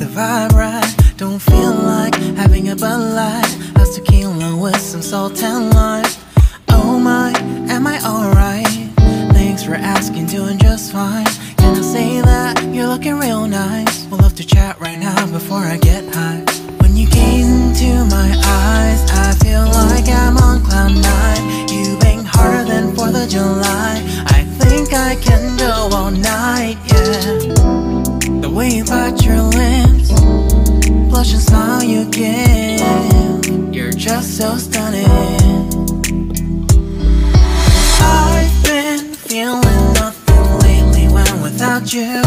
the vibe right. Don't feel like having a Bud Light. How's tequila with some salt and lime? Oh my, am I alright? Thanks for asking, doing just fine. Can I say that you're looking real nice? We'll love to chat right now before I get high. When you gaze into my eyes, I feel like I'm on cloud nine. You bang harder than 4th of July. I think I can go all night, yeah. The way you bite your lips, blush and smile you give, you're just so stunning. I've been feeling nothing lately when without you.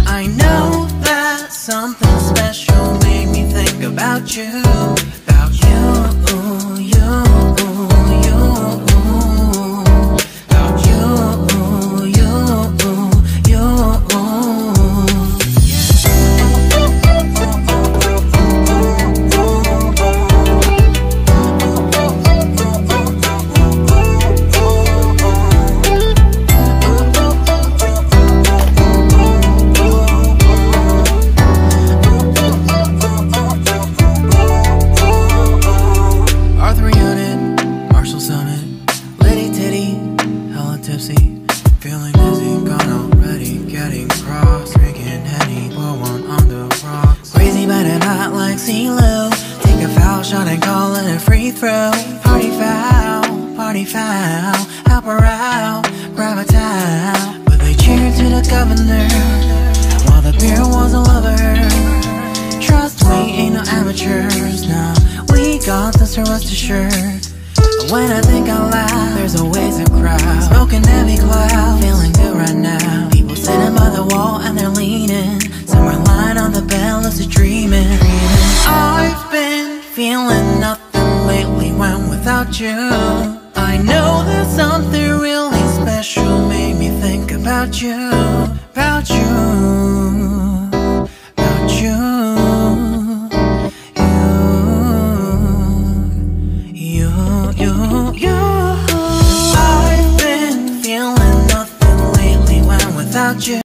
I know that something special made me think about you. About you, you, you. About you, you, you. Feeling dizzy, gone already, getting cross. Drinking Henny, pour one on the rocks. Crazy but I'm not like CeeLo. Take a foul shot and call it a free throw. Party foul, help her out, grab a towel. But they cheered to the governor, while the beer was a lover. Trust we ain't no amateurs, nah. We got this, so rest assured. When I think out loud, there's always a crowd. Smoking heavy cloud, feeling good right now. People sitting by the wall and they're leaning. Somewhere lying on the bed, lucid dreaming. I've been feeling nothing lately when without you. I know that something really special made me think about you. About you. About you. I've been feeling nothing lately when without you.